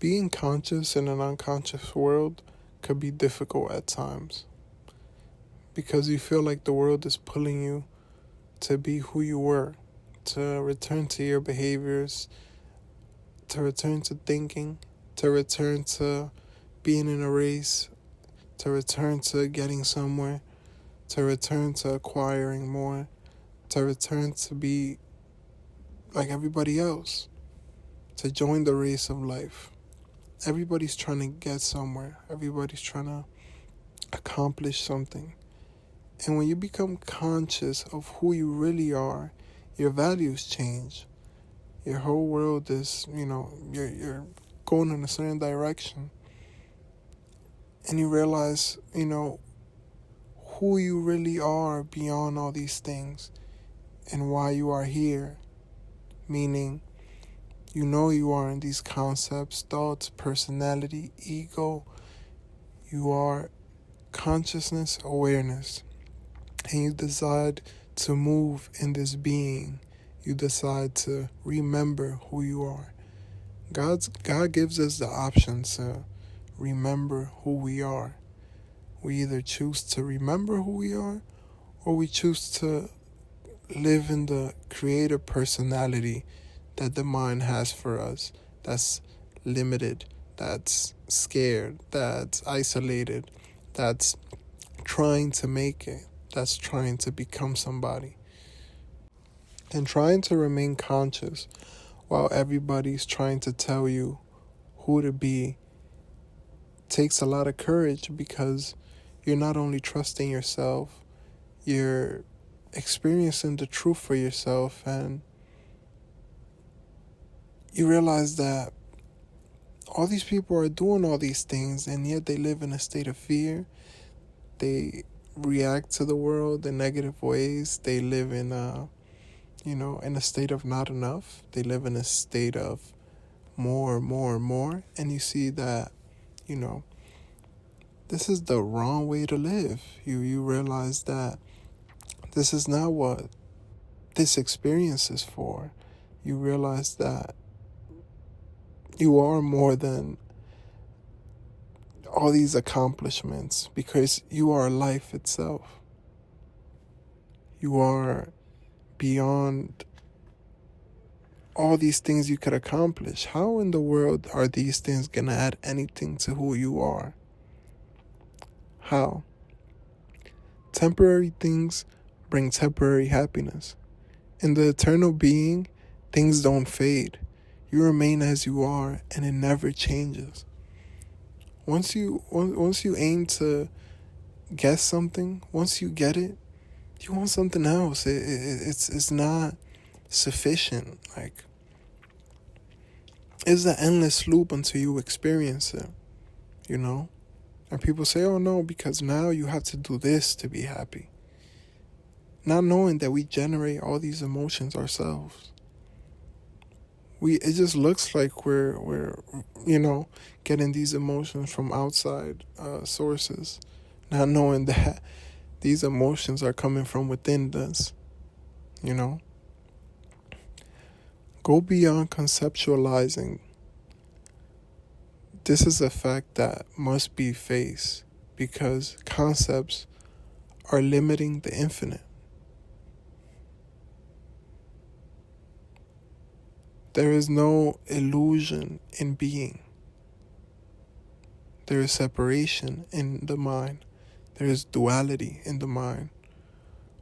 Being conscious in an unconscious world could be difficult at times because you feel like the world is pulling you to be who you were, to return to your behaviors, to return to thinking, to return to being in a race, to return to getting somewhere, to return to acquiring more, to return to be like everybody else, to join the race of life. Everybody's trying to get somewhere. Everybody's trying to accomplish something. And when you become conscious of who you really are, your values change. Your whole world is, you're going in a certain direction. And you realize, who you really are beyond all these things and why you are here. Meaning, you are in these concepts, thoughts, personality, ego. You are consciousness, awareness. And you decide to move in this being. You decide to remember who you are. God gives us the option to remember who we are. We either choose to remember who we are, or we choose to live in the creative personality that the mind has for us, that's limited, that's scared, that's isolated, that's trying to make it, that's trying to become somebody. And trying to remain conscious while everybody's trying to tell you who to be takes a lot of courage, because you're not only trusting yourself, you're experiencing the truth for yourself, and you realize that all these people are doing all these things, and yet they live in a state of fear. They react to the world in negative ways. They live in in a state of not enough. They live in a state of more, more, more. And you see that, this is the wrong way to live. You realize that this is not what this experience is for. You realize that you are more than all these accomplishments, because you are life itself. You are beyond all these things you could accomplish. How in the world are these things going to add anything to who you are? How? Temporary things bring temporary happiness. In the eternal being, things don't fade. You remain as you are, and it never changes. Once you aim to get something, once you get it, you want something else. It's not sufficient. Like, it's an endless loop until you experience it, And people say, oh no, because now you have to do this to be happy. Not knowing that we generate all these emotions ourselves. It just looks like we're getting these emotions from outside sources, not knowing that these emotions are coming from within us, Go beyond conceptualizing. This is a fact that must be faced, because concepts are limiting the infinite. There is no illusion in being. There is separation in the mind. There is duality in the mind.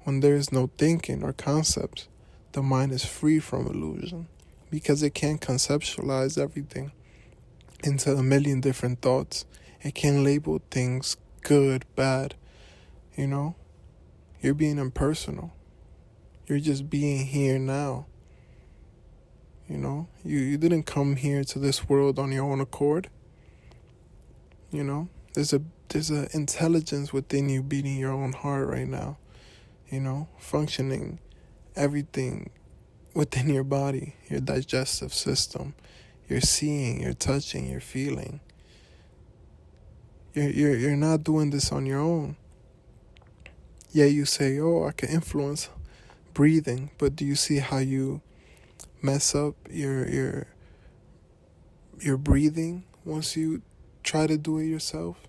When there is no thinking or concepts, the mind is free from illusion, because it can't conceptualize everything into a million different thoughts. It can't label things good, bad. You're being impersonal. You're just being here now. You didn't come here to this world on your own accord. There's a intelligence within you beating your own heart right now. Functioning everything within your body, your digestive system. You're seeing, you're touching, you're feeling. You're not doing this on your own. Yeah, you say, oh, I can influence breathing, but do you see how you mess up your your breathing once you try to do it yourself.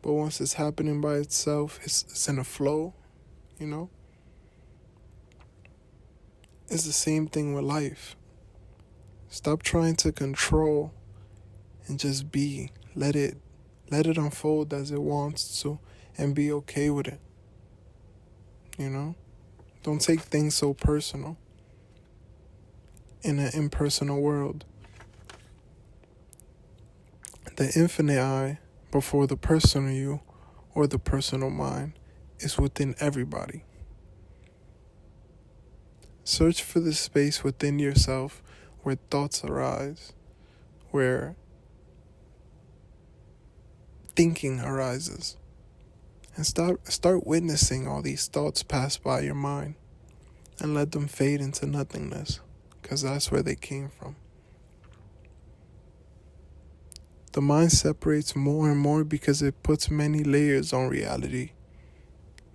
But once it's happening by itself, it's in a flow, you know? It's the same thing with life. Stop trying to control and just be. Let it unfold as it wants to and be okay with it. You know? Don't take things so personal in an impersonal world. The infinite I before the personal you or the personal mind is within everybody. Search for the space within yourself where thoughts arise, where thinking arises, and start witnessing all these thoughts pass by your mind and let them fade into nothingness, because that's where they came from. The mind separates more and more because it puts many layers on reality.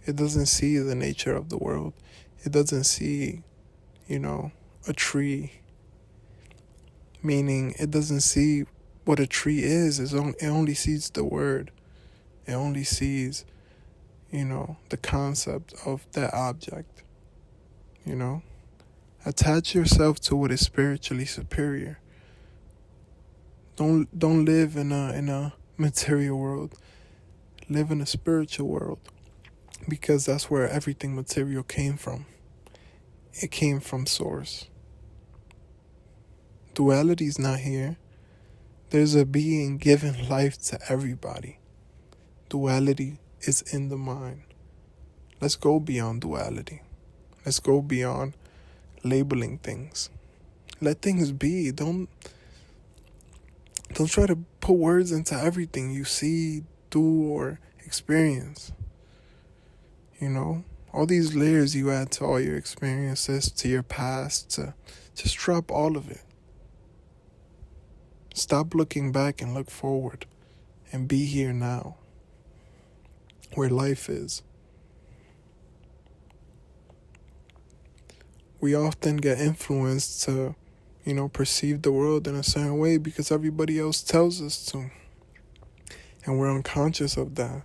It doesn't see the nature of the world. It doesn't see, a tree. Meaning, it doesn't see what a tree is. It only sees the word. It only sees, the concept of that object. Attach yourself to what is spiritually superior. Don't live in a material world. Live in a spiritual world, because that's where everything material came from. It came from source. Duality is not here. There's a being giving life to everybody. Duality is in the mind. Let's go beyond duality. Let's go beyond labeling things. Let things be. Don't try to put words into everything you see, do, or experience. All these layers you add to all your experiences, to your past, to just drop all of it. Stop looking back and look forward, and be here now, where life is. We often get influenced to, perceive the world in a certain way because everybody else tells us to. And we're unconscious of that.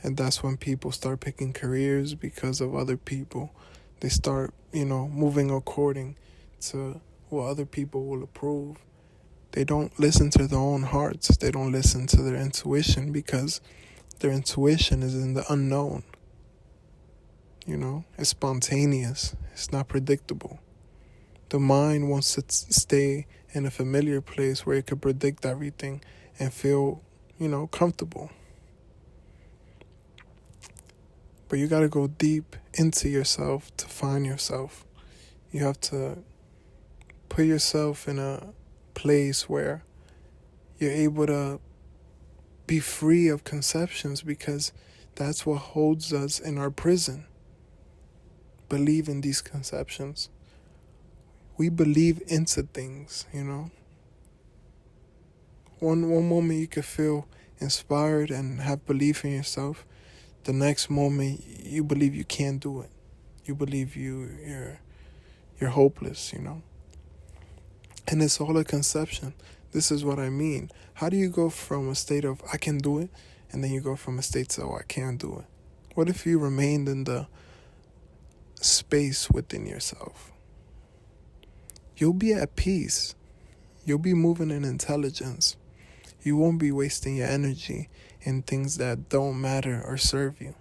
And that's when people start picking careers because of other people. They start, moving according to what other people will approve. They don't listen to their own hearts. They don't listen to their intuition because their intuition is in the unknown. It's spontaneous. It's not predictable. The mind wants to stay in a familiar place where it could predict everything and feel, comfortable. But you got to go deep into yourself to find yourself. You have to put yourself in a place where you're able to be free of conceptions, because that's what holds us in our prison. Believe in these conceptions. We believe into things, One moment you could feel inspired and have belief in yourself. The next moment you believe you can't do it. You believe you're hopeless, And it's all a conception. This is what I mean. How do you go from a state of I can do it, and then you go from a state to I can't do it? What if you remained in the space within yourself? You'll be at peace. You'll be moving in intelligence. You won't be wasting your energy in things that don't matter or serve you.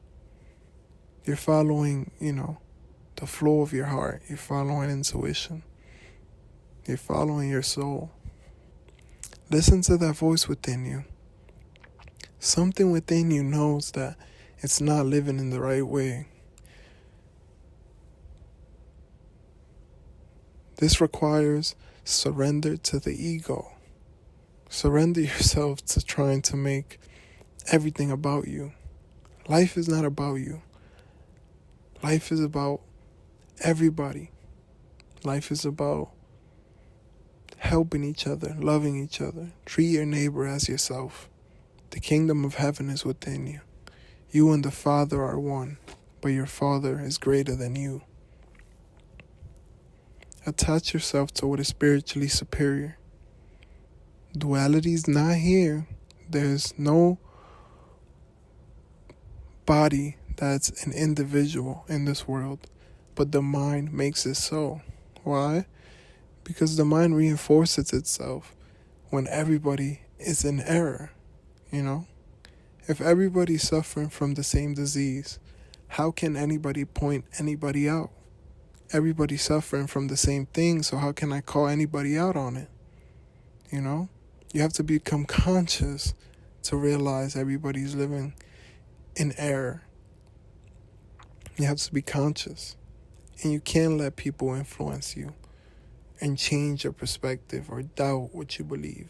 You're following, the flow of your heart. You're following intuition. You're following your soul. Listen to that voice within you. Something within you knows that it's not living in the right way. This requires surrender to the ego. Surrender yourself to trying to make everything about you. Life is not about you. Life is about everybody. Life is about helping each other, loving each other. Treat your neighbor as yourself. The kingdom of heaven is within you. You and the Father are one, but your Father is greater than you. Attach yourself to what is spiritually superior. Duality's not here. There's no body that's an individual in this world, but the mind makes it so. Why? Because the mind reinforces itself when everybody is in error, you know? If everybody's suffering from the same disease, how can anybody point anybody out? Everybody's suffering from the same thing, so how can I call anybody out on it? You know? You have to become conscious to realize everybody's living in error. You have to be conscious. And you can't let people influence you and change your perspective or doubt what you believe.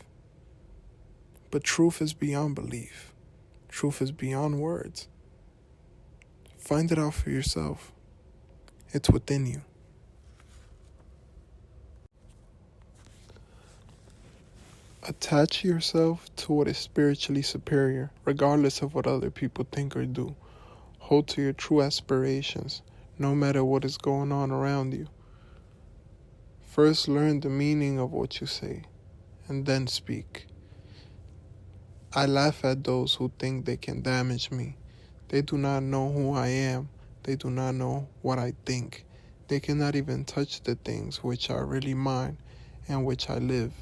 But truth is beyond belief. Truth is beyond words. Find it out for yourself. It's within you. Attach yourself to what is spiritually superior, regardless of what other people think or do. Hold to your true aspirations, no matter what is going on around you. First, learn the meaning of what you say, and then speak. I laugh at those who think they can damage me. They do not know who I am. They do not know what I think. They cannot even touch the things which are really mine and which I live.